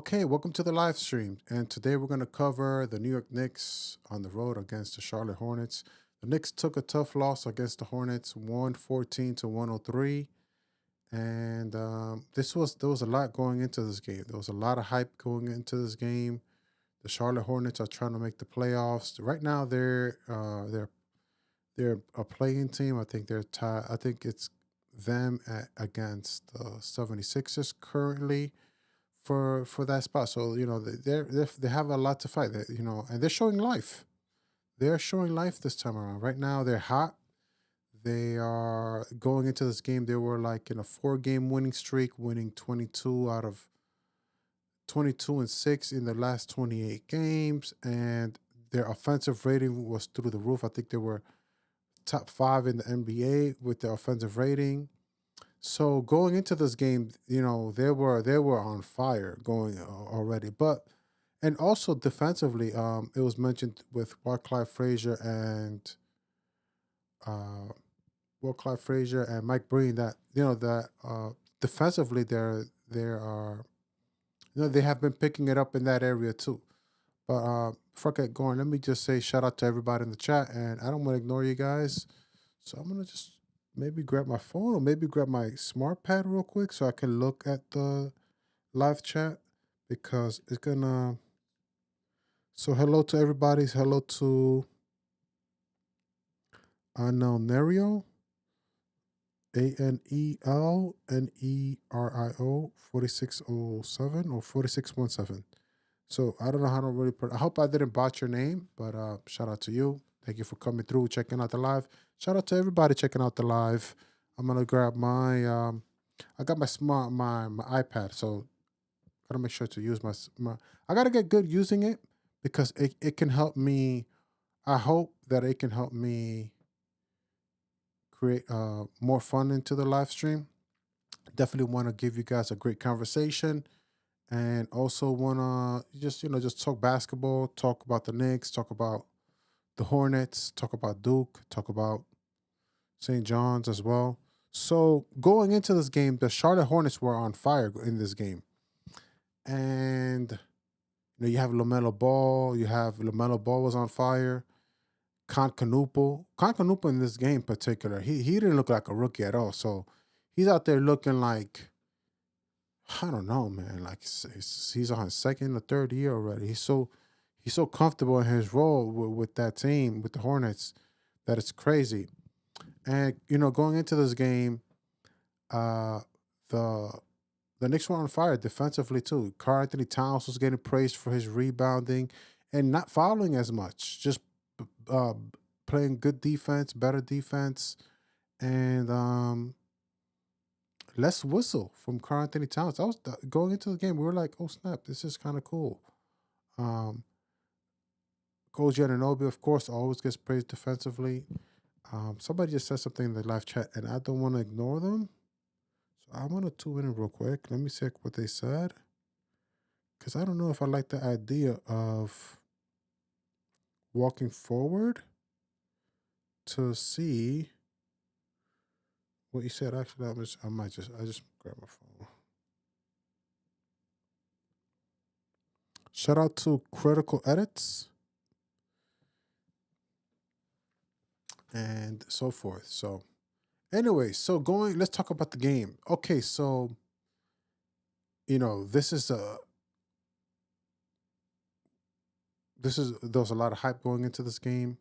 Okay, welcome to the live stream. And today we're going to cover the New York Knicks on the road against the Charlotte Hornets. The Knicks took a tough loss against the Hornets, 114 to 103. And there was a lot going into this game. There was a lot of hype going into this game. The Charlotte Hornets are trying to make the playoffs. Right now, they're a playing team. I think they're tied. I think it's against the 76ers currently for that spot. So they have a lot to fight. And they're showing life. They're showing life this time around. Right now, they're hot. They are going into this game. They were like in a 4-game winning streak, winning 22 out of 22 and 6 in the last 28 games, and their offensive rating was through the roof. I think they were top 5 in the NBA with their offensive rating. So going into this game, they were on fire going already. And also defensively, it was mentioned with uh, Clive Frazier and Mike Breen that defensively they have been picking it up in that area too. But before I get going, let me just say shout out to everybody in the chat, and I don't want to ignore you guys, so I'm gonna just maybe grab my phone or maybe grab my smart pad real quick so I can look at the live chat because it's gonna. So hello to everybody. Hello to Anelnerio, ANELNERIO 4607 or 4617. So I don't know how to really I hope I didn't botch your name, but shout out to you. Thank you for coming through, checking out the live. Shout out to everybody checking out the live. I'm gonna grab my I got my iPad, so gotta make sure to use my I gotta get good using it because it can help me. I hope that it can help me create more fun into the live stream. Definitely want to give you guys a great conversation, and also want to just talk basketball, talk about the Knicks, talk about the Hornets, talk about Duke, talk about St. John's as well. So going into this game, the Charlotte Hornets were on fire in this game, and you have Lamelo Ball. You have Lamelo Ball was on fire. Concanupo in this game in particular, he didn't look like a rookie at all. So he's out there looking like, I don't know, man. Like he's on his second or third year already. He's so comfortable in his role with that team, with the Hornets, that it's crazy. And going into this game, uh, the the Knicks were on fire defensively too. Karl Anthony Towns was getting praised for his rebounding and not fouling as much, just uh, playing good defense, better defense, and less whistle from Karl Anthony Towns. I was going into the game. We were like, "Oh snap, this is kind of cool." Um, Coach Giannobi, of course, always gets praised defensively. Somebody just said something in the live chat, and I don't want to ignore them. So I'm gonna tune in real quick. Let me check what they said, because I don't know if I like the idea of walking forward to see what you said. Actually, I just grab my phone. Shout out to Critical Edits and so forth. So, anyway, let's talk about the game. Okay, so this is there was a lot of hype going into this game,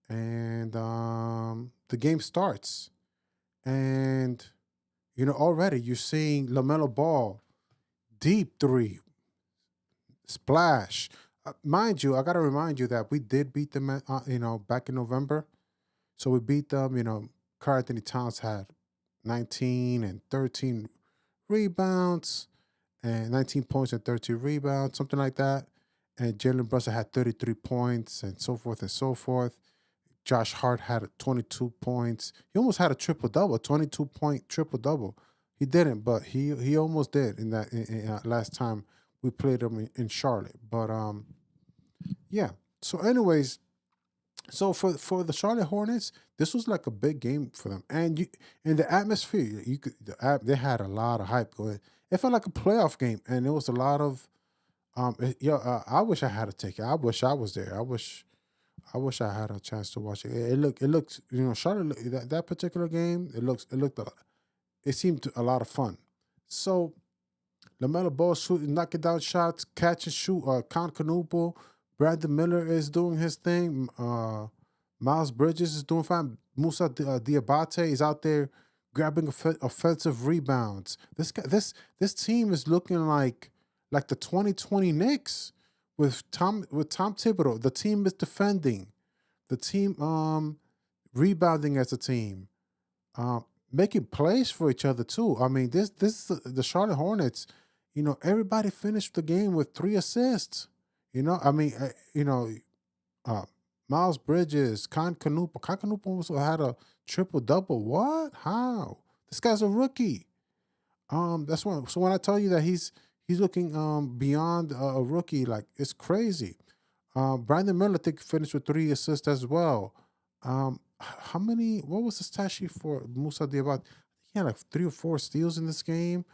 and the game starts, and already you're seeing Lamelo Ball deep three splash. Mind you, I gotta remind you that we did beat them, back in November. So we beat them. Karl Anthony Towns had 19 and 13 rebounds, and 19 points and 13 rebounds, something like that. And Jalen Brunson had 33 points, and so forth and so forth. Josh Hart had 22 points. He almost had a triple double, 22-point triple double. He didn't, but he almost did in that last time we played him in Charlotte. But yeah. So, anyways, so for the Charlotte Hornets, this was like a big game for them, and in the atmosphere, they had a lot of hype going. it felt like a playoff game, and it was a lot of I wish I had a ticket. I wish I was there. I wish I had a chance to watch it. It looks, Charlotte, that particular game, it looked it seemed a lot of fun. So Lamelo Ball shooting, knocking down shots, catch and shoot. Count Canupo, Brandon Miller is doing his thing. Miles Bridges is doing fine. Musa Diabate is out there grabbing offensive rebounds. This team is looking like the 2020 Knicks with Tom Thibodeau. The team is defending. The team rebounding as a team. Making plays for each other too. I mean, this is the Charlotte Hornets. Everybody finished the game with 3 assists. I mean, Miles Bridges, Con Canupa. Con Canupa also had a triple double. What? How? This guy's a rookie. That's why. So when I tell you that he's looking beyond a rookie, like it's crazy. Brandon Miller, I think, finished with 3 assists as well. How many? What was the stat sheet for Musa Diabat? He had like 3 or 4 steals in this game.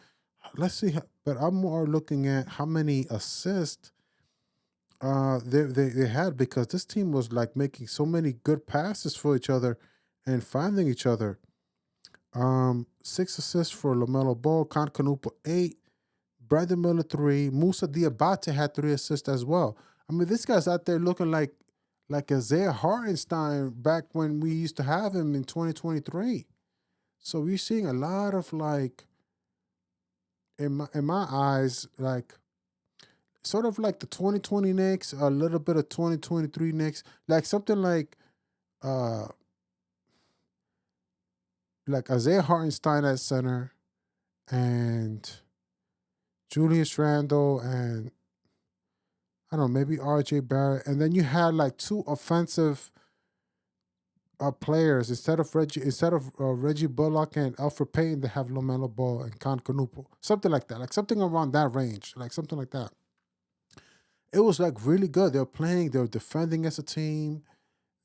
Let's see. But I'm more looking at how many assists they had, because this team was like making so many good passes for each other and finding each other. 6 assists for Lamelo Ball, Con Canupa 8, Brandon Miller 3, Musa Diabate had 3 assists as well. I mean, this guy's out there looking like Isaiah Hartenstein back when we used to have him in 2023. So we're seeing a lot of like, in my eyes, like sort of like the 2020 Knicks, a little bit of 2023 Knicks, like something like Isaiah Hartenstein at center and Julius Randle and I don't know, maybe RJ Barrett. And then you had like 2 offensive players instead of Reggie Bullock and Alfred Payton. They have LaMelo Ball and Con Canupo, something like that, like something around that range, like something like that. It was like really good. They were playing, they were defending as a team,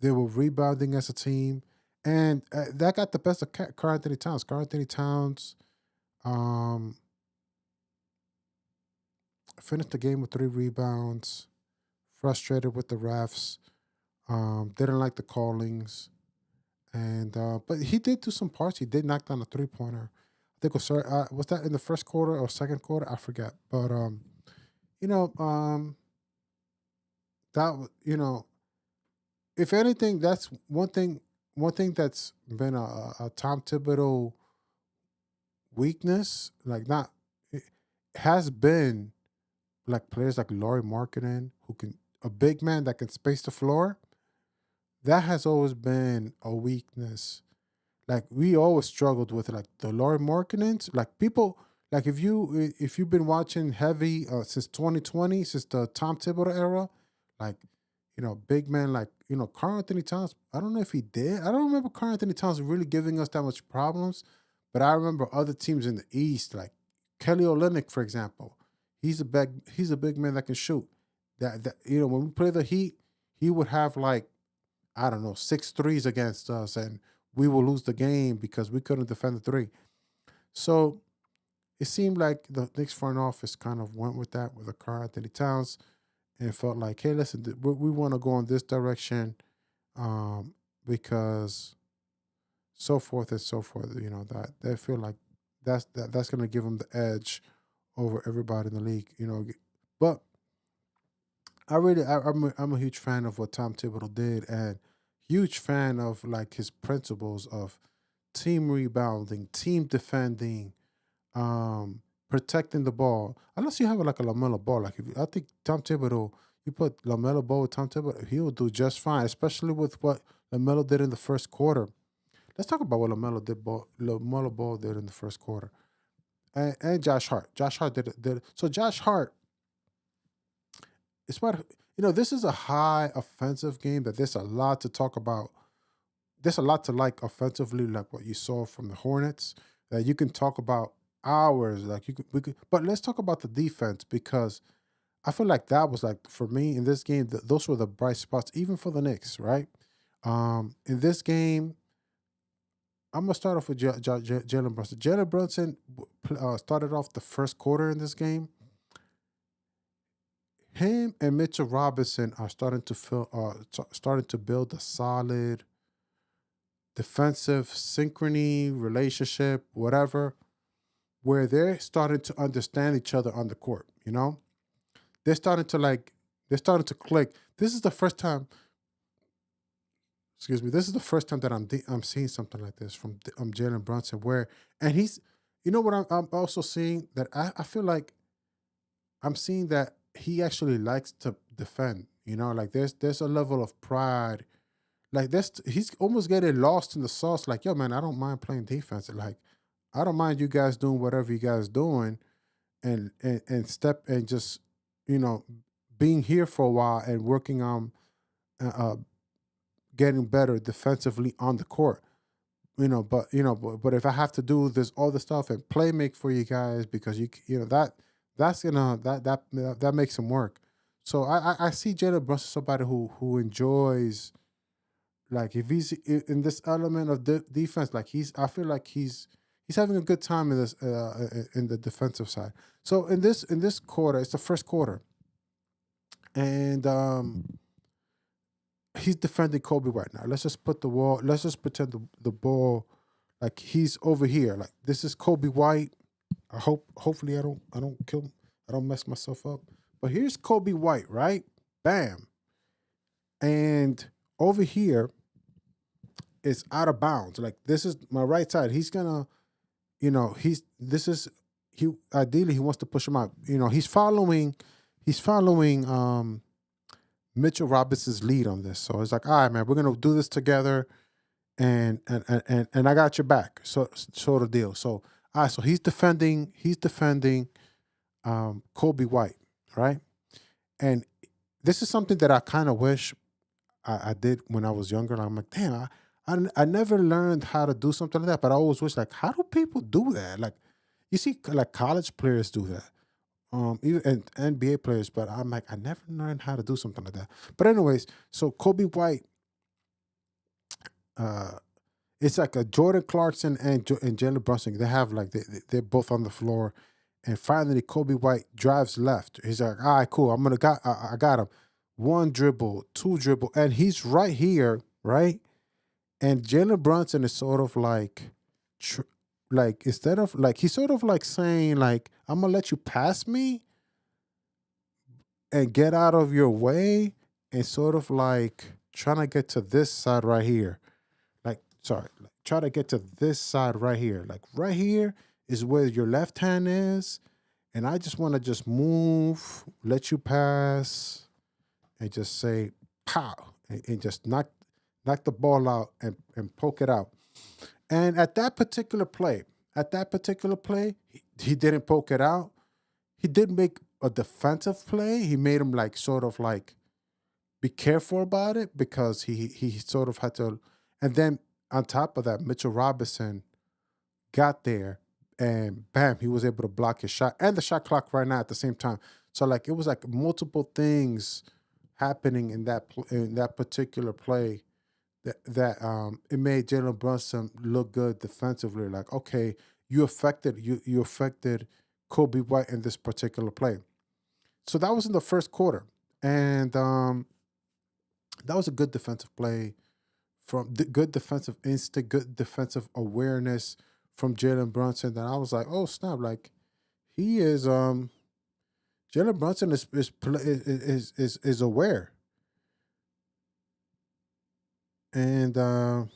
they were rebounding as a team, and that got the best of Karl Anthony Towns. Karl Anthony Towns finished the game with 3 rebounds, frustrated with the refs, didn't like the callings, and but he did do some parts. He did knock down a 3-pointer. I think was that in the first quarter or second quarter? I forget. But that if anything, that's one thing. One thing that's been a Tom Thibodeau weakness, like not, it has been like players like Lauri Markkanen, who can, a big man that can space the floor. That has always been a weakness. Like we always struggled with like the Lauri Markkanens. Like people, like if you've been watching heavy since 2020, since the Tom Thibodeau era, like big man like Karl Anthony Towns. I don't know if he did. I don't remember Karl Anthony Towns really giving us that much problems, but I remember other teams in the East, like Kelly Olynyk, for example. He's a big man that can shoot. That when we play the Heat, he would have like, I don't know, 6 threes against us, and we will lose the game because we couldn't defend the 3. So it seemed like the Knicks front office kind of went with that with the Karl Anthony Towns and felt like, hey, listen, we want to go in this direction because so forth and so forth. That they feel like that's going to give them the edge over everybody in the league. But I'm a huge fan of what Tom Thibodeau did, and huge fan of like his principles of team rebounding, team defending, protecting the ball. Unless you have like a Lamelo Ball, like I think Tom Thibodeau, you put Lamelo Ball with Tom Thibodeau, he will do just fine, especially with what Lamelo did in the first quarter. Let's talk about what Lamelo Ball did in the first quarter, and Josh Hart. Josh Hart did. So Josh Hart, it's what this is a high offensive game that there's a lot to talk about. There's a lot to like offensively, like what you saw from the Hornets, that you can talk about hours. Like but let's talk about the defense, because I feel like that was like, for me in this game, those were the bright spots, even for the Knicks, right? In this game, I'm gonna start off with Jalen Brunson. Jalen Brunson started off the first quarter in this game. Him and Mitchell Robinson are starting to build a solid defensive synchrony relationship, whatever, where they're starting to understand each other on the court. You know, they're starting to click. This is the first time. Excuse me. This is the first time that I'm seeing something like this from Jalen Brunson, where and he's, you know what I'm also seeing that I feel like I'm seeing that he actually likes to defend. You know, like there's a level of pride. Like he's almost getting lost in the sauce. Like, yo, man, I don't mind playing defense. Like, I don't mind you guys doing whatever you guys doing, and step and just, you know, being here for a while and working on uh, getting better defensively on the court. But if I have to do this all the stuff and play make for you guys because you know that's gonna that makes him work. So I see Jalen Brunson somebody who enjoys, like, if he's in this element of defense, like I feel like he's having a good time in this in the defensive side. So in this quarter, it's the first quarter, and he's defending Kobe right now. Let's just put the wall. Let's just pretend the ball, like, he's over here. Like, this is Kobe White. Hopefully I don't mess myself up. But here's Kobe White, right? Bam. And over here is out of bounds. Like, this is my right side. He's gonna, he ideally he wants to push him out. He's following Mitchell Robinson's lead on this. So it's like, all right, man, we're gonna do this together, and I got your back. So sort of deal. So all right, so he's defending Kobe White, right? And this is something that I kind of wish I did when I was younger. I'm like, damn, I never learned how to do something like that. But I always wish, like, how do people do that? Like, you see, like, college players do that. Even and NBA players, but I'm like, I never learned how to do something like that. But anyways, so Kobe White, it's like a Jordan Clarkson and Jalen Brunson. They have, like, they're both on the floor, and finally Kobe White drives left. He's like, all right, cool. I got him. One dribble, two dribble, and he's right here, right? And Jalen Brunson is sort of like, instead of, like, he's sort of like saying, like, I'm gonna let you pass me and get out of your way, and sort of like trying to get to this side right here. Try to get to this side right here. Like, right here is where your left hand is, and I just want to just move, let you pass, and just say pow, and just knock the ball out and poke it out. And at that particular play, he didn't poke it out. He did make a defensive play. He made him, like, sort of like be careful about it, because he sort of had to. And then on top of that, Mitchell Robinson got there, and bam, he was able to block his shot and the shot clock right now at the same time. So, like, it was like multiple things happening in that particular play that it made Jalen Brunson look good defensively. Like, okay, you affected Kobe White in this particular play. So that was in the first quarter, and that was a good defensive play, from good defensive instinct, good defensive awareness from Jalen Brunson. That I was like, oh snap! Like, he is Jalen Brunson is aware. And so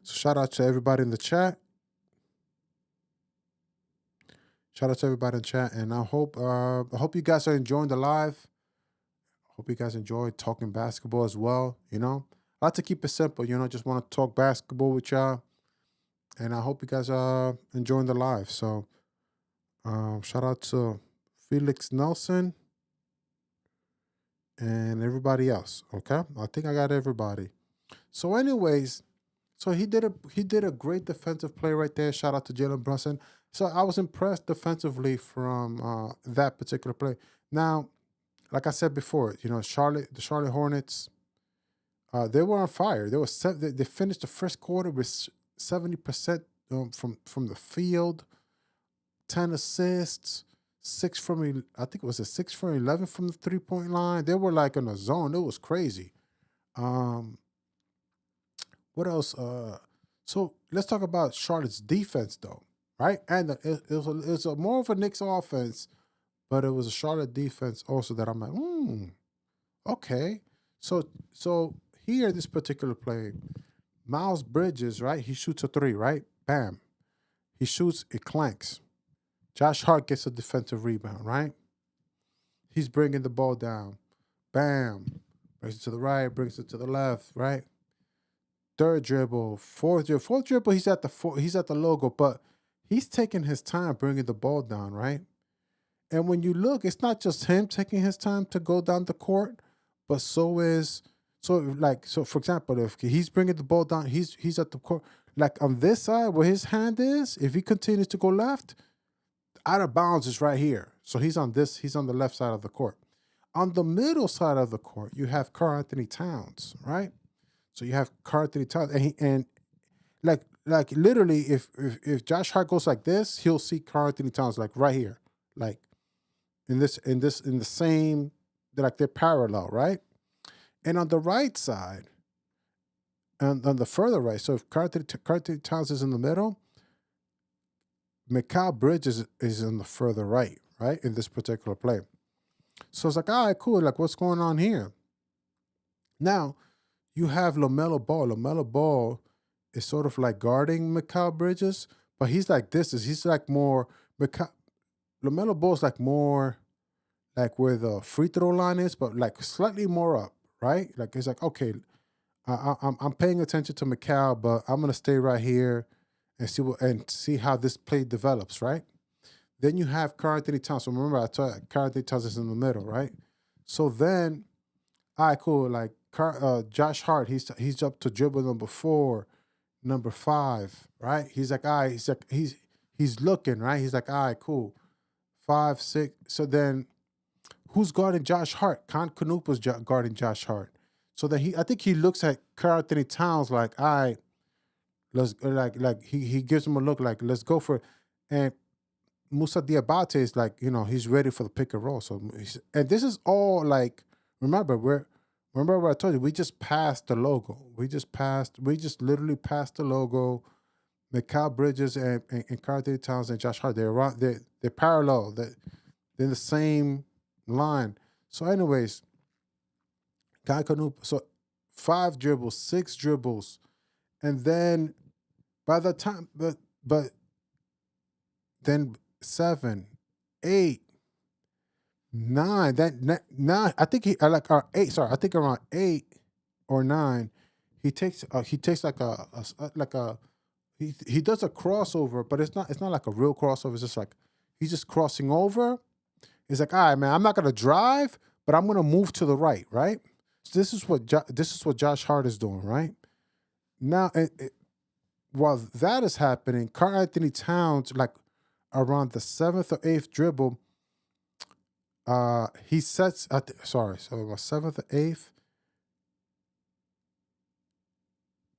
shout out to everybody in the chat. Shout out to everybody in the chat, and I hope you guys are enjoying the live. Hope you guys enjoy talking basketball as well. I like to keep it simple. Just want to talk basketball with y'all, and I hope you guys are enjoying the live. So shout out to Felix Nelson and everybody else. Okay, I think I got everybody. So, anyways, he did a great defensive play right there. Shout out to Jalen Brunson. So I was impressed defensively from that particular play. Now, like I said before, the Charlotte Hornets, They were on fire. They finished the first quarter with 70% from the field, 10 assists, I think it was a 6 from 11 from the 3-point line. They were like in a zone. It was crazy. Um, what else? So let's talk about Charlotte's defense, though, right? And it was more of a Knicks offense, but it was a Charlotte defense also that I'm like, okay. So here, this particular play, Miles Bridges, right? He shoots a three, right? Bam. He shoots, it clanks. Josh Hart gets a defensive rebound, right? He's bringing the ball down. Bam. Brings it to the right, brings it to the left, right? Third dribble, fourth dribble, he's at the logo, but he's taking his time bringing the ball down, right? And when you look, it's not just him taking his time to go down the court, but so for example, if he's bringing the ball down, he's at the court, like on this side where his hand is, if he continues to go left, out of bounds is right here. So he's on the left side of the court. On the middle side of the court, you have Karl-Anthony Towns, right? So you have Karl-Anthony Towns, and like literally, if Josh Hart goes like this, he'll see Karl-Anthony Towns like right here, like in the same, like they're parallel, right? And on the right side, and on the further right, so if Karl-Anthony Towns is in the middle, Mikal Bridges is in the further right, in this particular play. So it's like, all right, cool. Like, what's going on here? Now, you have LaMelo Ball. LaMelo Ball is sort of like guarding Mikal Bridges, but he's like this. He's like more, LaMelo Ball is like more like where the free throw line is, but like slightly more up, right? Like, it's like, okay, I'm paying attention to Mikal, but I'm going to stay right here and see how this play develops, right? Then you have Karl-Anthony Towns. So remember, I told you Karl-Anthony Towns is in the middle, right? So then, all right, cool. Like Josh Hart, he's up to dribble number 4, number 5, right? He's like, all right, he's looking, right? He's like, all right, cool. 5, 6. So then, who's guarding Josh Hart? Kanupa's guarding Josh Hart. So then I think he looks at Karl-Anthony Towns like, all right, let's he gives him a look like, let's go for it. And Moussa Diabate is like, he's ready for the pick and roll. So, and this is all like, remember what I told you, we just passed the logo. We just literally passed the logo. Mikal Bridges and Karl-Anthony Towns and Josh Hart, they're parallel. They're in the same line. So anyways, Guy Kanupa, so 5 dribbles, 6 dribbles. And then by the time, but then 7, 8, 9. That 9. I think I think around 8 or 9. He takes like he does a crossover, but it's not like a real crossover. It's just like he's just crossing over. He's like, all right, man, I'm not gonna drive, but I'm gonna move to the right, right? So this is what Josh Hart is doing, right? Now, while that is happening, Karl-Anthony Towns, like around the 7th or 8th dribble, he sets. So about 7th or 8th,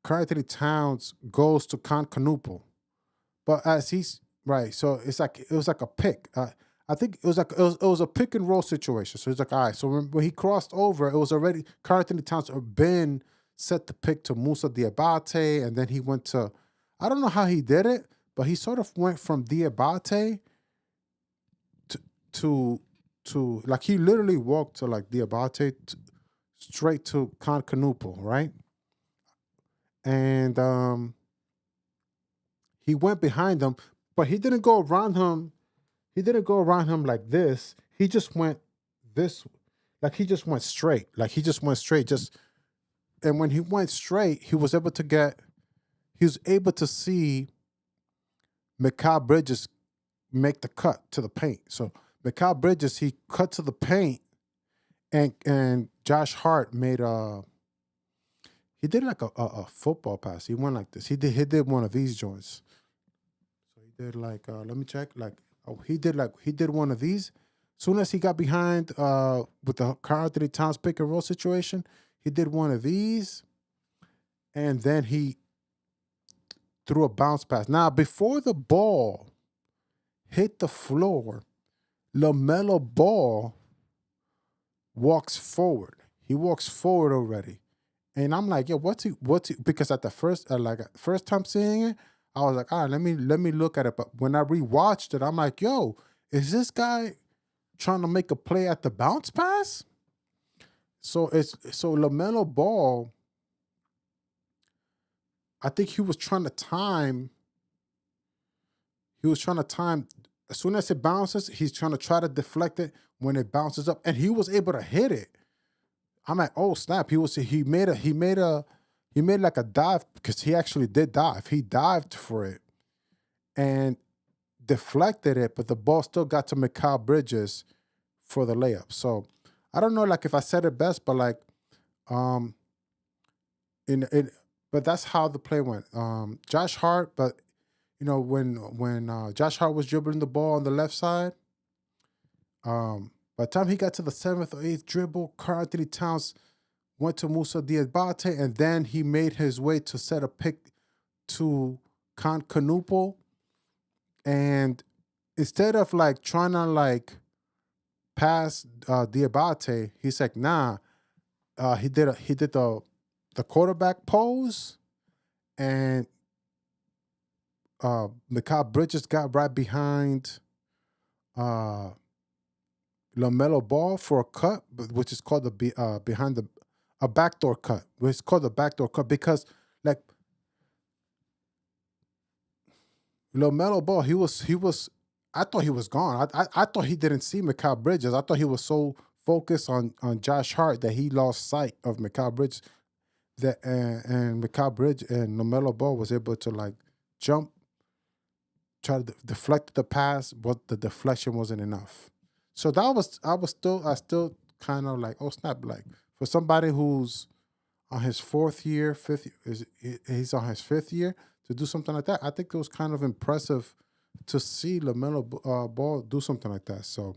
Karl-Anthony Towns goes to Kanupa, but as he's right, so it was like a pick. I think it was a pick and roll situation. So it's like, all right. So when he crossed over, it was already Karl-Anthony Towns had been set the pick to Moussa Diabate, and then he went to, I don't know how he did it, but he sort of went from Diabate to like he literally walked to like Diabate straight to Kanupa, right? And he went behind him, but he didn't go around him. He didn't go around him like this. He just went this, like he just went straight. Like he just went straight. And when he went straight, he was able to see Mikal Bridges make the cut to the paint. So Mikal Bridges, he cut to the paint, and Josh Hart made he did like a football pass. He went like this. He did one of these joints. So he did like let me check. Like he did one of these. Soon as he got behind with the Karl-Anthony Towns pick and roll situation, he did one of these, and then he threw a bounce pass. Now, before the ball hit the floor, LaMelo Ball walks forward. He walks forward already. And I'm like, yo, what's he, because at the first time seeing it, I was like, all right, let me look at it. But when I rewatched it, I'm like, yo, is this guy trying to make a play at the bounce pass? So LaMelo Ball, I think he was trying to time. As soon as it bounces, he's trying to deflect it when it bounces up, and he was able to hit it. I'm like, oh snap! He made like a dive, because he actually did dive. He dived for it and deflected it, but the ball still got to Mikal Bridges for the layup. So I don't know, like if I said it best, but like, but that's how the play went. Josh Hart, but when Josh Hart was dribbling the ball on the left side, by the time he got to the 7th or 8th dribble, Karl Anthony Towns went to Musa Diabate, and then he made his way to set a pick to Concanupo. And instead of like trying to like pass Diabate, he's like, nah. He did the quarterback pose, and Mikal Bridges got right behind LaMelo Ball for a cut, which is called a backdoor cut. It's called a backdoor cut because like LaMelo Ball, he was. I thought he was gone. I thought he didn't see Mikal Bridges. I thought he was so focused on Josh Hart that he lost sight of Mikal Bridges. And Mikal Bridges and LaMelo Ball was able to like jump, try to deflect the pass, but the deflection wasn't enough. So I still kind of like, oh snap, like for somebody who's on his he's on his 5th year to do something like that. I think it was kind of impressive to see LaMelo Ball do something like that. So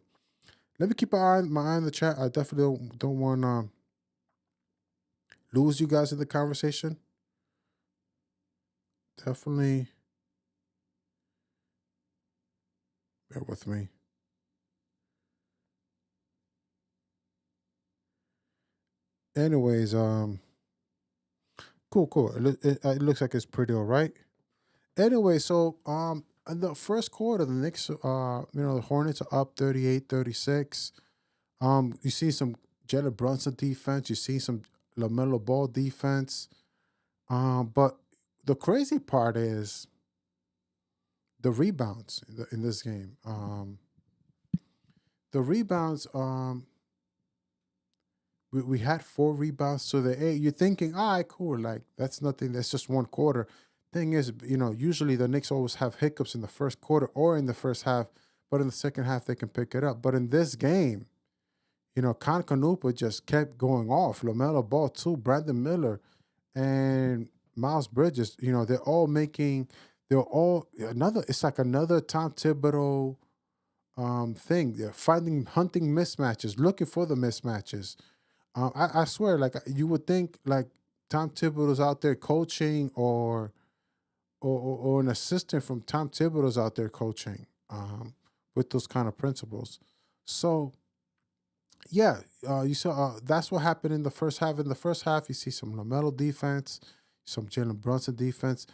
let me keep my eye on the chat. I definitely don't want to lose you guys in the conversation. Definitely bear with me. Anyways, cool. It looks like it's pretty all right. Anyway, so in the first quarter, the Knicks, the Hornets are up 38-36. You see some Jalen Brunson defense. You see some LaMelo Ball defense. But the crazy part is the rebounds in this game. The rebounds, we had 4 rebounds to the 8. You're thinking, all right, cool. Like, that's nothing. That's just one quarter. Thing is, usually the Knicks always have hiccups in the first quarter or in the first half, but in the second half, they can pick it up. But in this game, Concanupa just kept going off. LaMelo Ball too, Brandon Miller, and Miles Bridges. They're all it's like another Tom Thibodeau thing. They're hunting mismatches, looking for the mismatches. I swear, like you would think, like Tom Thibodeau's out there coaching, or an assistant from Tom Thibodeau's out there coaching with those kind of principles. So, yeah, you saw that's what happened in the first half. In the first half, you see some LaMelo defense, some Jalen Brunson defense,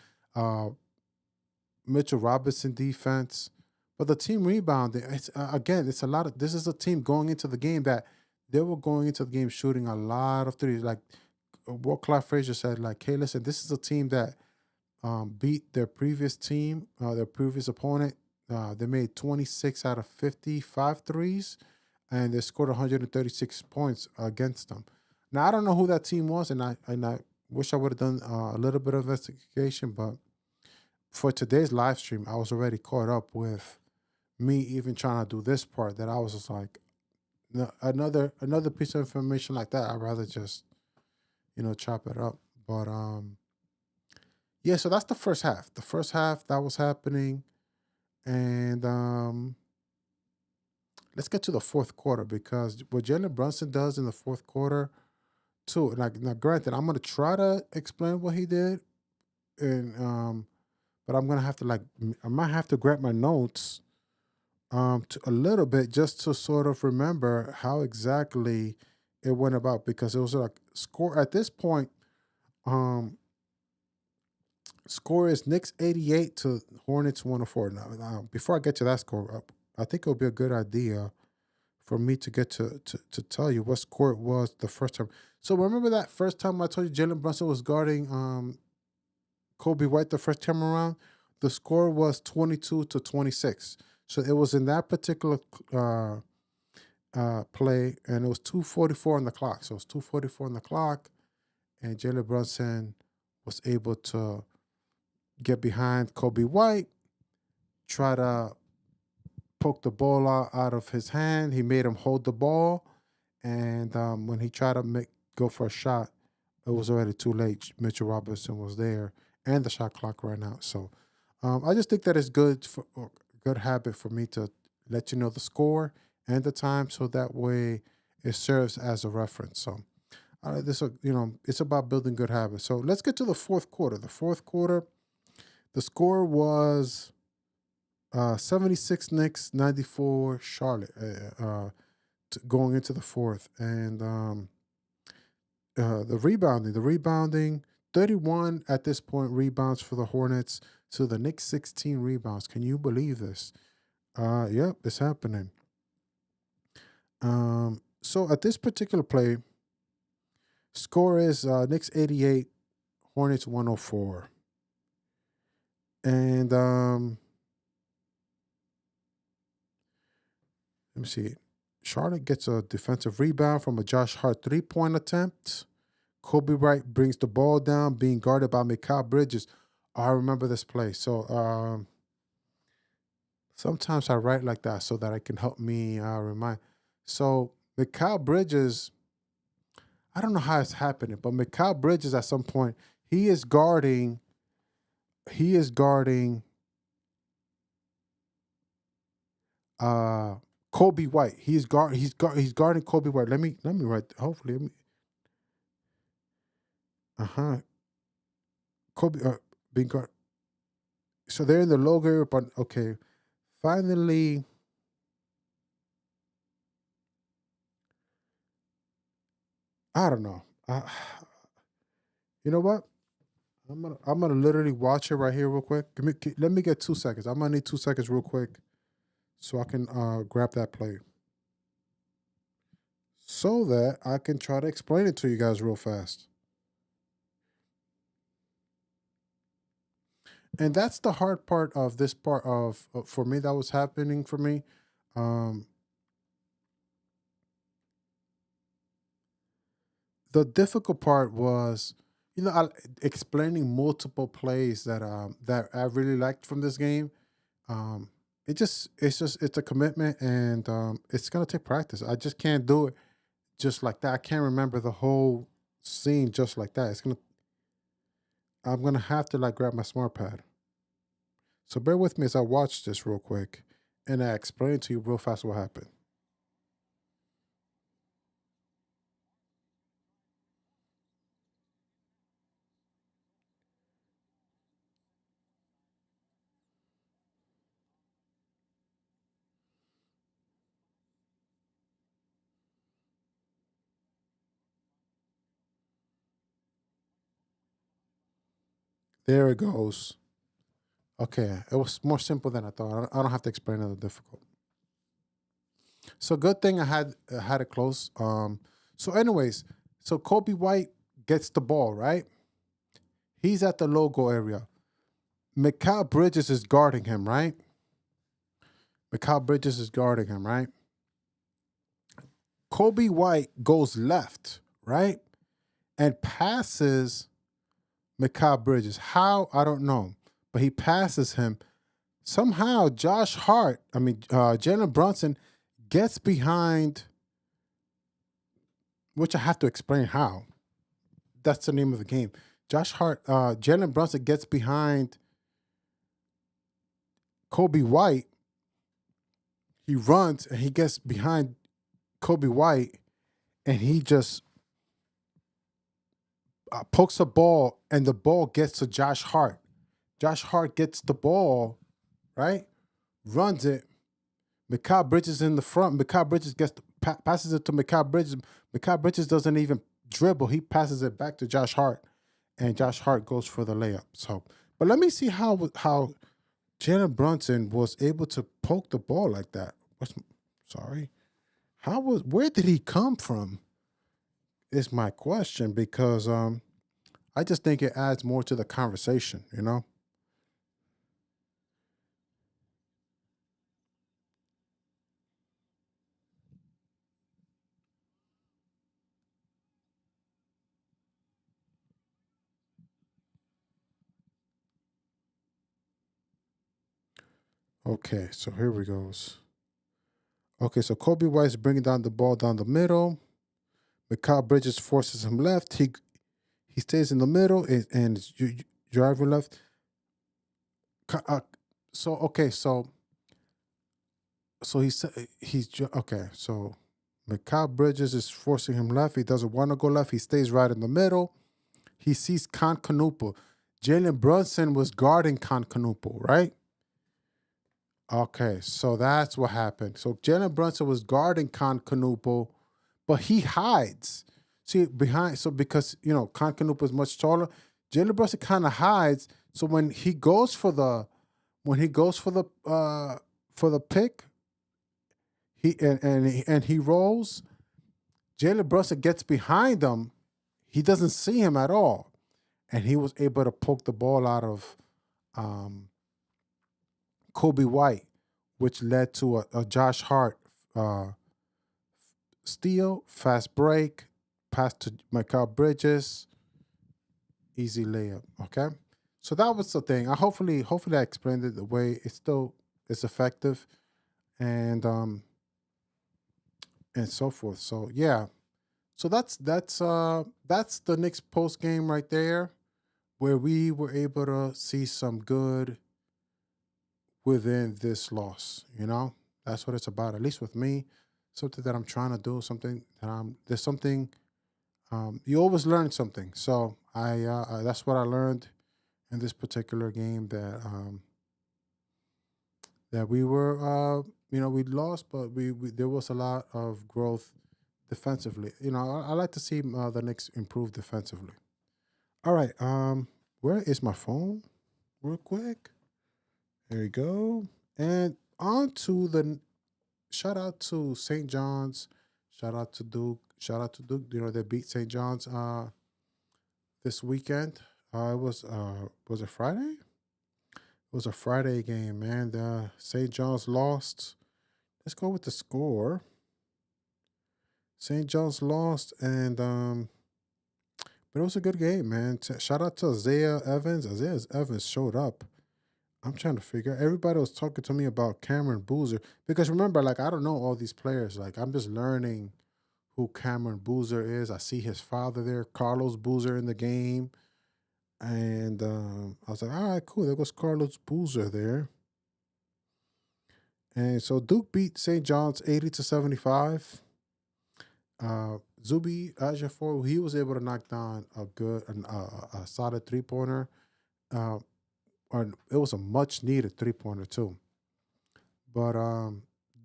Mitchell Robinson defense. But the team rebounding, it's a lot of. This is a team going into the game that they were going into the game shooting a lot of threes. Like what Clyde Frazier said, like, hey, listen, this is a team that beat their previous team, their previous opponent. They made 26 out of 55 threes, and they scored 136 points against them. Now, I don't know who that team was, and I wish I would have done a little bit of investigation, but for today's live stream, I was already caught up with me even trying to do this part, that I was just like, no, another piece of information like that, I'd rather just, chop it up. But yeah, so that's the first half. The first half that was happening. And let's get to the fourth quarter, because what Jalen Brunson does in the fourth quarter, too. Like now, granted, I'm gonna try to explain what he did, and but I'm gonna have to I might have to grab my notes to a little bit just to sort of remember how exactly it went about because it was like score at this point. Um, Score is Knicks 88 to Hornets 104. Now, before I get to that score, I think it'll be a good idea for me to get to tell you what score it was the first time. So remember that first time I told you Jalen Brunson was guarding Kobe White the first time around? The score was 22 to 26. So it was in that particular play, and it was 2:44 on the clock. So it was 2:44 on the clock, and Jalen Brunson was able to get behind Kobe White, try to poke the ball out of his hand. He made him hold the ball, and when he tried to go for a shot, it was already too late. Mitchell Robinson was there, and the shot clock ran out. So I just think that it's good habit for me to let you know the score and the time, so that way it serves as a reference. So it's about building good habits. So let's get to the fourth quarter. The fourth quarter, the score was 76 Knicks, 94 Charlotte, going into the fourth. And the rebounding, 31 at this point rebounds for the Hornets to the Knicks 16 rebounds. Can you believe this? Yep, it's happening. So at this particular play, score is Knicks 88, Hornets 104. And let me see. Charlotte gets a defensive rebound from a Josh Hart 3-point attempt. Kobe White brings the ball down, being guarded by Mikal Bridges. I remember this play. So sometimes I write like that so that I can help me remind. So Mikal Bridges, I don't know how it's happening, but Mikal Bridges at some point, he is guarding Kobe White. He's guarding Kobe White. Let me write. Hopefully, Kobe being guard. So they're in the logo area, but okay. Finally, I don't know. You know what? I'm gonna literally watch it right here real quick. Let me get 2 seconds. I'm gonna need 2 seconds real quick, so I can grab that play, so that I can try to explain it to you guys real fast. And that's the hard part of this part of for me that was happening for me. Um, the difficult part was, explaining multiple plays that I really liked from this game. Um, it's a commitment, and it's gonna take practice. I just can't do it just like that. I can't remember the whole scene just like that. I'm gonna have to grab my smart pad. So bear with me as I watch this real quick, and I explain to you real fast what happened. There it goes. Okay, it was more simple than I thought. I don't have to explain it difficult. So good thing I had it close. So anyways, so Kobe White gets the ball, right? He's at the logo area. Mikal Bridges is guarding him, right? Mikal Bridges is guarding him, right? Kobe White goes left, right? And passes Mikal Bridges. How? I don't know. But he passes him. Somehow Jalen Brunson gets behind, which I have to explain how. That's the name of the game. Jalen Brunson gets behind Kobe White. He runs and he gets behind Kobe White, and he just pokes a ball, and the ball gets to Josh Hart. Josh Hart gets the ball, right? Runs it. Mikal Bridges in the front. Mikal Bridges passes it to Mikal Bridges. Mikal Bridges doesn't even dribble. He passes it back to Josh Hart, and Josh Hart goes for the layup. So, but let me see how Jalen Brunson was able to poke the ball like that. Where did he come from? Is my question, because I just think it adds more to the conversation, you know? Okay, so here we goes. Okay, so Kobe White's bringing down the ball down the middle. Mikal Bridges forces him left. He stays in the middle and driving left. So okay, so okay. So Mikal Bridges is forcing him left. He doesn't want to go left. He stays right in the middle. He sees Concanupo. Jalen Brunson was guarding Concanupo, right? Okay, so that's what happened. So Jalen Brunson was guarding Concanupo, but he hides. See behind. So because Concanupo is much taller, Jalen Brunson kind of hides. So when he goes for the pick, he rolls. Jalen Brunson gets behind him. He doesn't see him at all, and he was able to poke the ball out of Kobe White, which led to a Josh Hart steal, fast break, pass to Mikal Bridges, easy layup. Okay, so that was the thing. Hopefully I explained it the way it's effective, and so forth. So yeah, so that's the Knicks post game right there, where we were able to see some good within this loss. That's what it's about. At least with me, something that I'm trying to do, something that there's something. You always learn something. So that's what I learned in this particular game, that we were, we lost, but we there was a lot of growth defensively. I like to see the Knicks improve defensively. All right. Where is my phone? Real quick. There you go. And on to the shout out to St. John's. Shout out to Duke. Shout out to Duke. They beat St. John's this weekend. Was it Friday? It was a Friday game, man. The St. John's lost. Let's go with the score. St. John's lost, and but it was a good game, man. Shout out to Isaiah Evans. Isaiah Evans showed up. I'm trying to figure. Everybody was talking to me about Cameron Boozer, because remember, like, I don't know all these players. Like, I'm just learning who Cameron Boozer is. I see his father there, Carlos Boozer, in the game, and I was like, all right, cool. There goes Carlos Boozer there. And so Duke beat St. John's 80-75. Zubi Ajafor, he was able to knock down a solid 3-pointer. Or it was a much needed 3-pointer too. But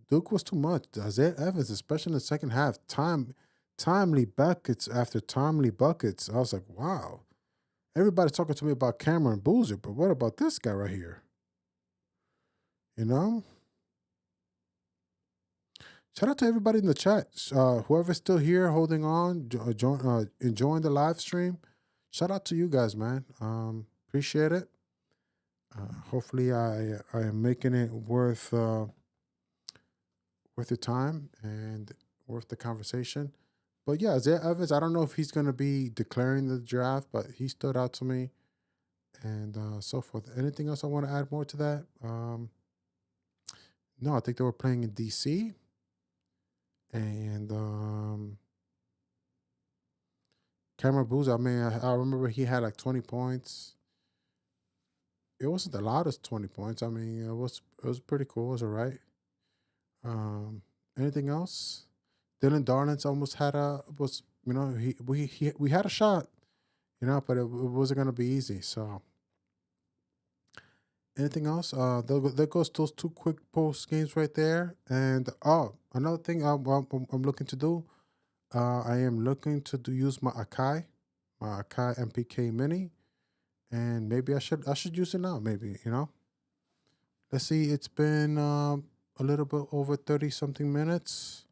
Duke was too much. Isaiah Evans, especially in the second half, timely buckets after timely buckets. I was like, wow. Everybody's talking to me about Cameron Boozer, but what about this guy right here? Shout out to everybody in the chat. Whoever's still here, holding on, enjoying the live stream. Shout out to you guys, man. Appreciate it. Hopefully, I am making it worth your time and worth the conversation. But yeah, Isaiah Evans, I don't know if he's going to be declaring the draft, but he stood out to me, and so forth. Anything else I want to add more to that? No, I think they were playing in DC. And Cameron Boozer, I mean, I remember he had like 20 points. It wasn't the loudest 20 points. I mean, it was pretty cool. It was all right. Anything else? Dylan Darlings almost had we had a shot. but it wasn't gonna be easy. So, anything else? There goes those two quick post games right there. And another thing I'm looking to do. I am looking to use my AKAI MPK Mini, and maybe I should use it now. Maybe Let's see. It's been a little bit over 30 something minutes.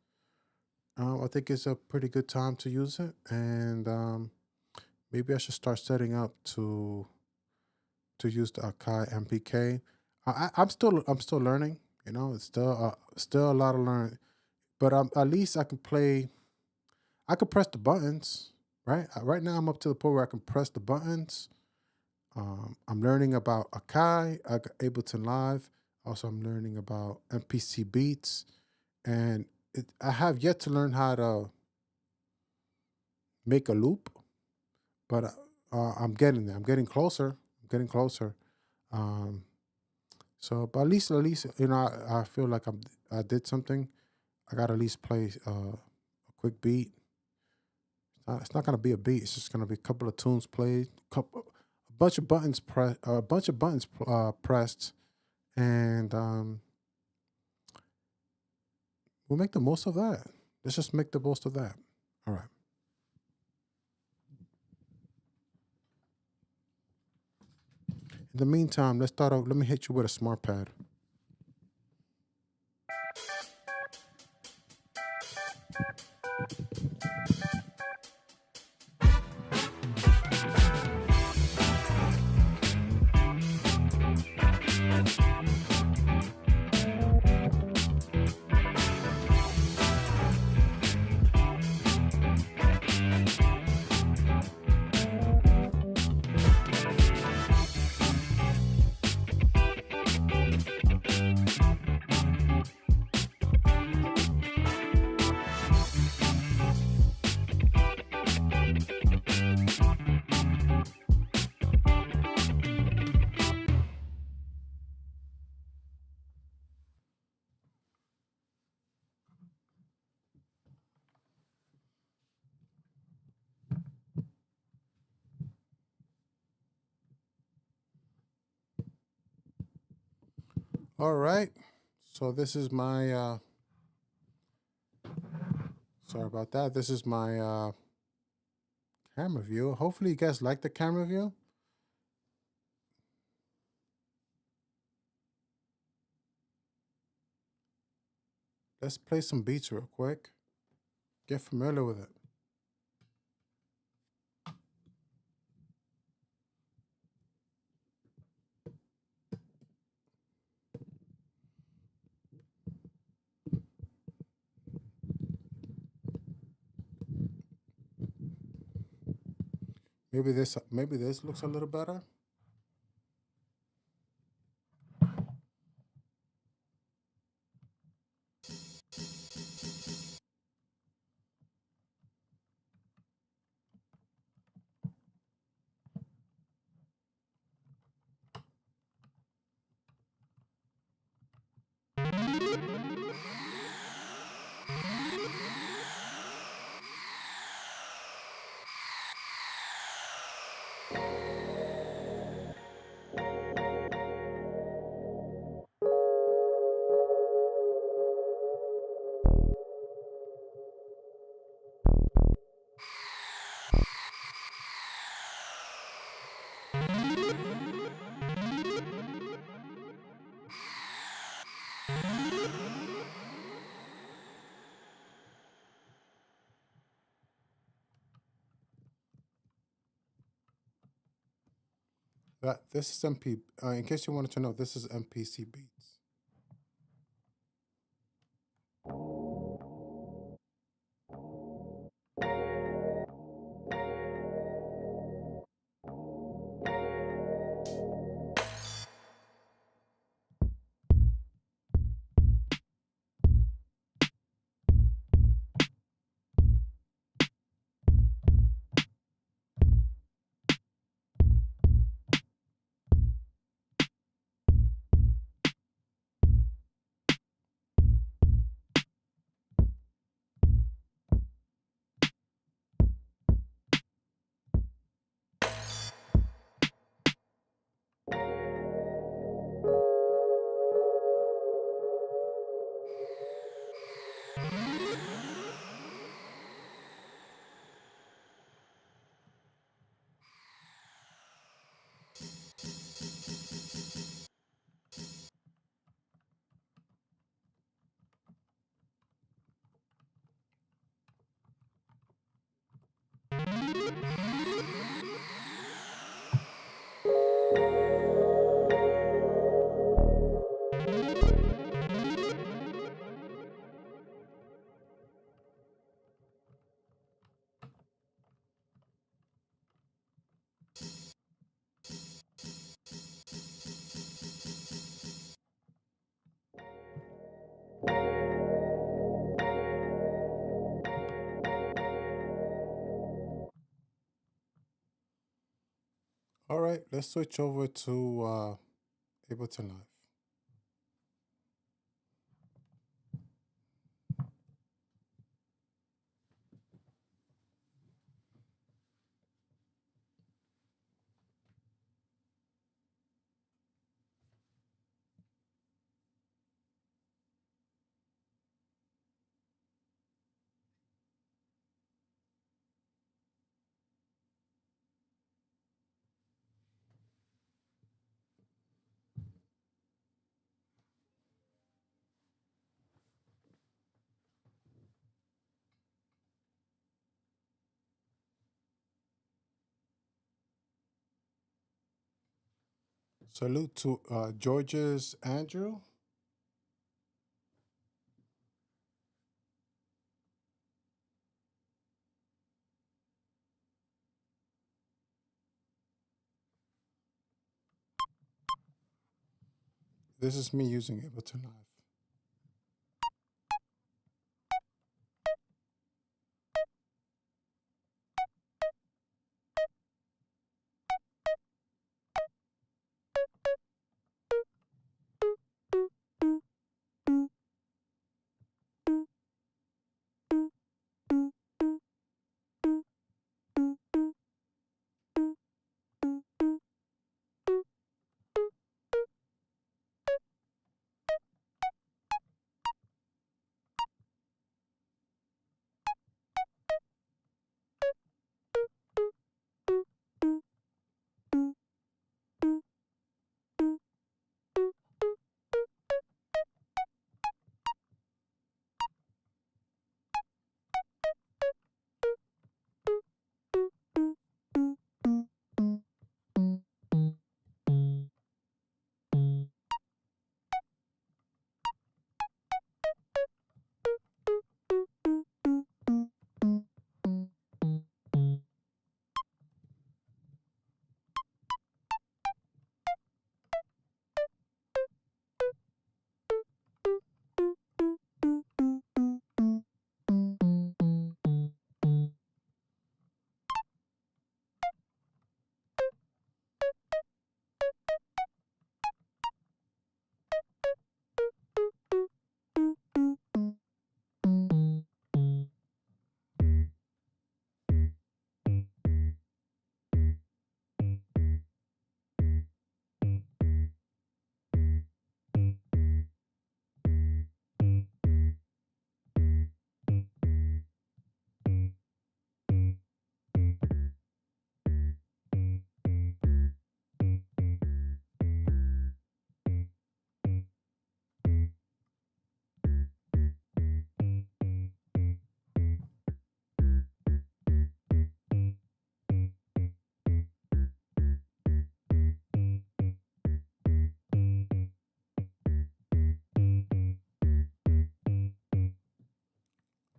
I think it's a pretty good time to use it, and maybe I should start setting up to use the AKAI MPK. I'm still learning. It's still a lot of learning, but at least I can play. I can press the buttons. Right now, I'm up to the point where I can press the buttons. I'm learning about AKAI, Ableton Live. Also, I'm learning about MPC beats, and I have yet to learn how to make a loop, but I'm getting there. I'm getting closer. I'm getting closer. Um, but at least, I feel like I did something. I got to at least play a quick beat. It's not gonna be a beat. It's just gonna be a couple of tunes played, a bunch of buttons pressed, and we'll make the most of that. Let's just make the most of that. All right. In the meantime, let's start off. Let me hit you with a smart pad. All right. So this is my. Sorry about that. This is my camera view. Hopefully, you guys like the camera view. Let's play some beats real quick. Get familiar with it. Maybe this looks a little better. This is MP. In case you wanted to know, this is MPC beats. right, let's switch over to Ableton Live. Salute to George's Andrew. This is me using Ableton Live.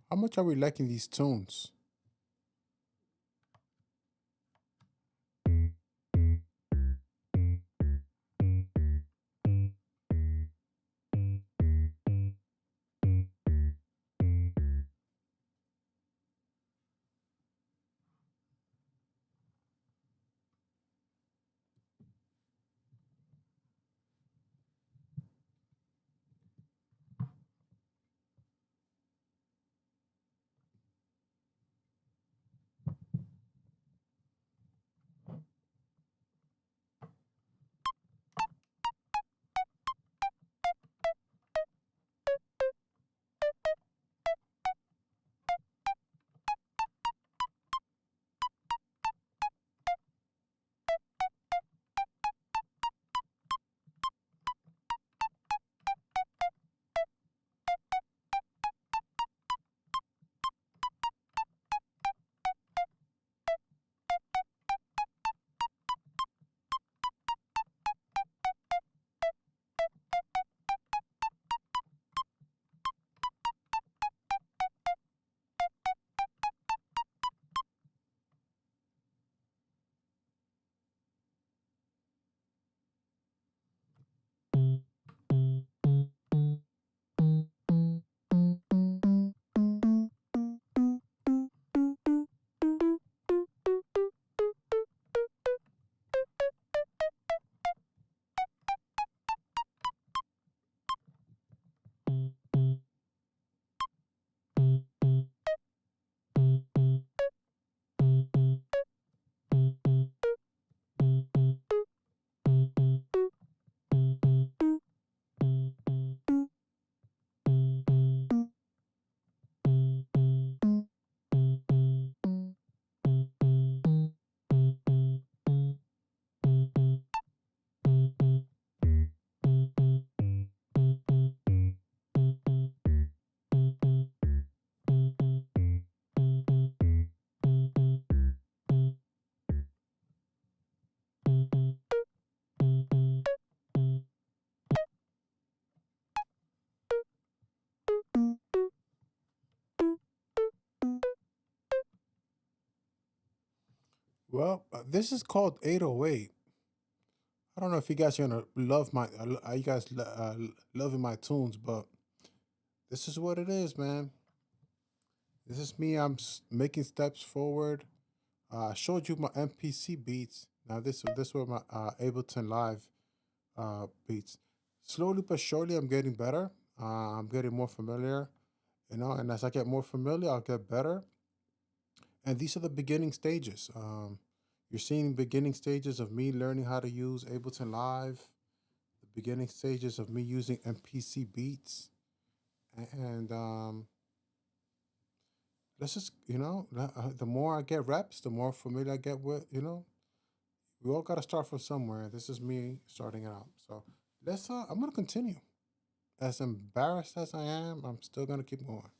How much are we liking these tunes? Well, this is called 808. I don't know if you guys are gonna love my, you guys loving my tunes, but this is what it is, man. This is me. I'm making steps forward. I showed you my MPC beats. Now this were my Ableton Live beats. Slowly but surely, I'm getting better. I'm getting more familiar, and as I get more familiar, I'll get better. And these are the beginning stages. You're seeing beginning stages of me learning how to use Ableton Live, the beginning stages of me using MPC beats, and let's just the more I get reps, the more familiar I get with we all got to start from somewhere. This is me starting it out. So let's. I'm gonna continue. As embarrassed as I am, I'm still gonna keep going.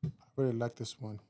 I really like this one.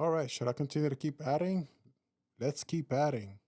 All right, should I continue to keep adding? Let's keep adding.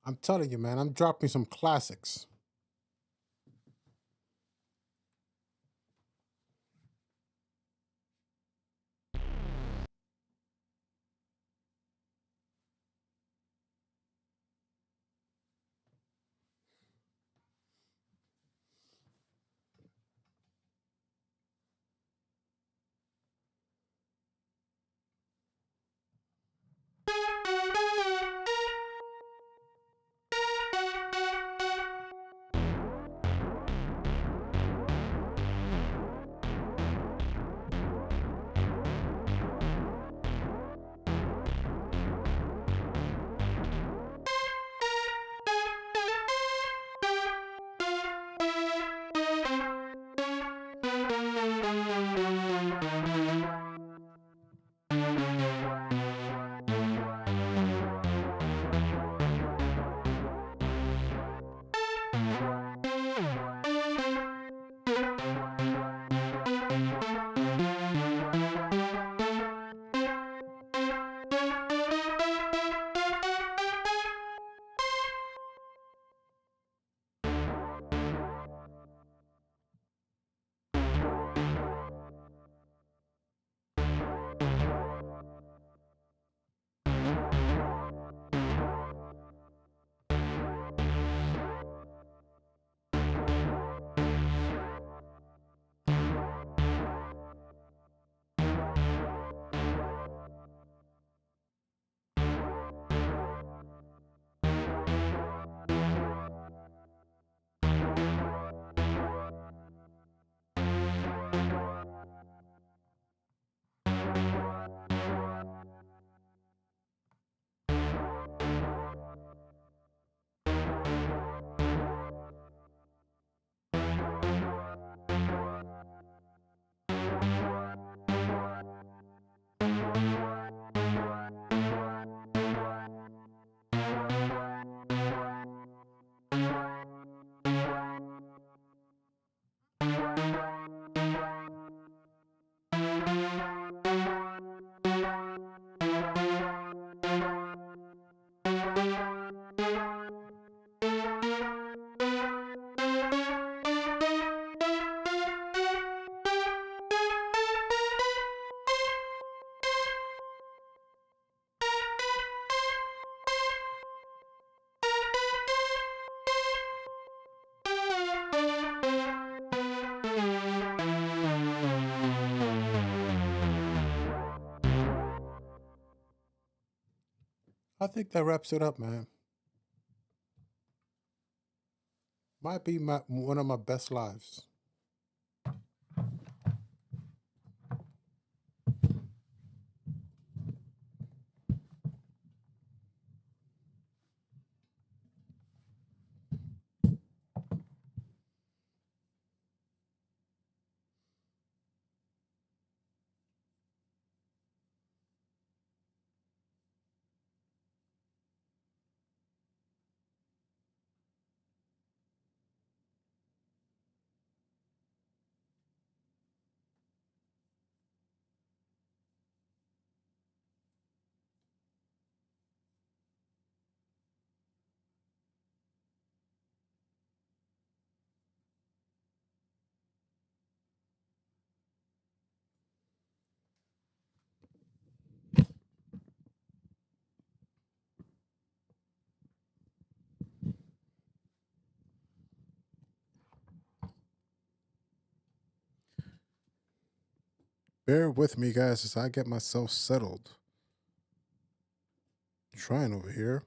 I'm telling you, man, I'm dropping some classics. I think that wraps it up, man. Might be one of my best lives. Bear with me, guys, as I get myself settled. Trying over here.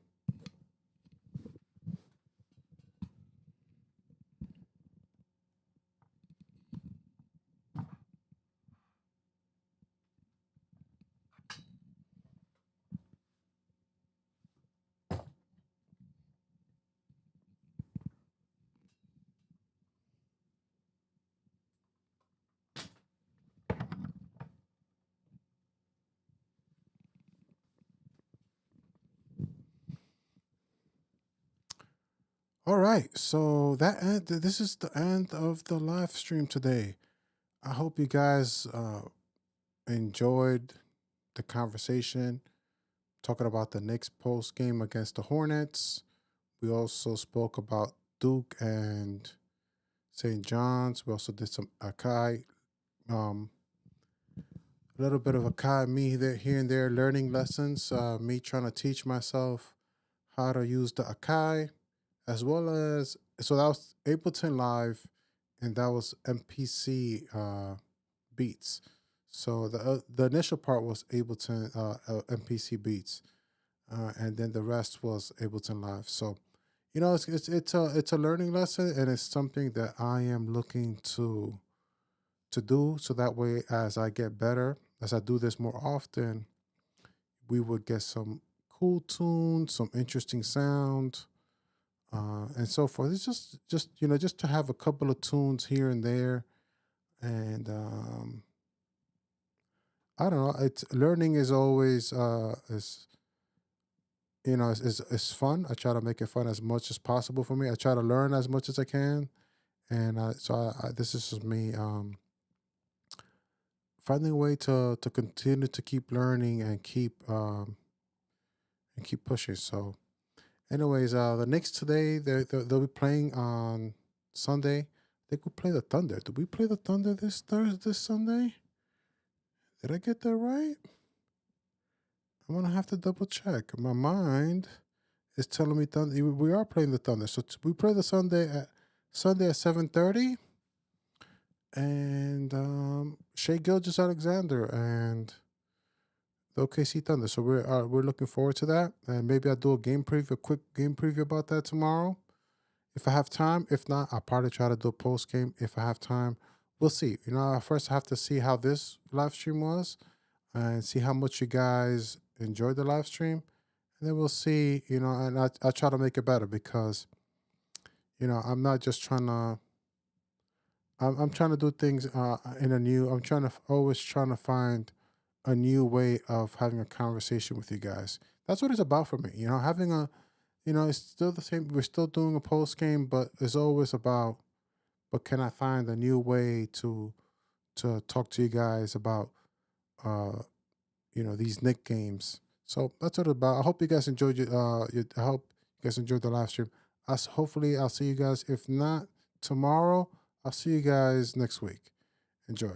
All right, so this is the end of the live stream today. I hope you guys enjoyed the conversation talking about the Knicks post game against the Hornets. We also spoke about Duke and St. John's. We also did some AKAI, a little bit of AKAI, me there, here and there, learning lessons, me trying to teach myself how to use the AKAI, as well as, so that was Ableton Live, and that was MPC beats. So the initial part was Ableton MPC beats, and then the rest was Ableton Live. So, it's a learning lesson, and it's something that I am looking to do. So that way, as I get better, as I do this more often, we would get some cool tunes, some interesting sound, and so forth. It's just to have a couple of tunes here and there, and I don't know. It's learning is always is fun. I try to make it fun as much as possible for me. I try to learn as much as I can, and this is just me finding a way to continue to keep learning and keep pushing. So, anyways, the Knicks today they'll be playing on Sunday. They could play the Thunder. Did we play the Thunder this Sunday? Did I get that right? I'm gonna have to double check. My mind is telling me Thunder. We are playing the Thunder, so we play the Sunday at 7:30, and Shea Gilgeous-Alexander and the OKC Thunder. So we're looking forward to that, and maybe I'll do a quick game preview about that tomorrow, if I have time. If not, I'll probably try to do a post game if I have time. We'll see. First I have to see how this live stream was, and see how much you guys enjoyed the live stream, and then we'll see. And I try to make it better, because I'm not just trying to. I'm trying to do things in a new. I'm always trying to find a new way of having a conversation with you guys. That's what it's about for me. Having it's still the same. We're still doing a post game, but it's always about, but can I find a new way to talk to you guys about, these Nick games. So that's what it's about. I hope you guys enjoyed I hope you guys enjoyed the live stream. Hopefully I'll see you guys. If not tomorrow, I'll see you guys next week. Enjoy.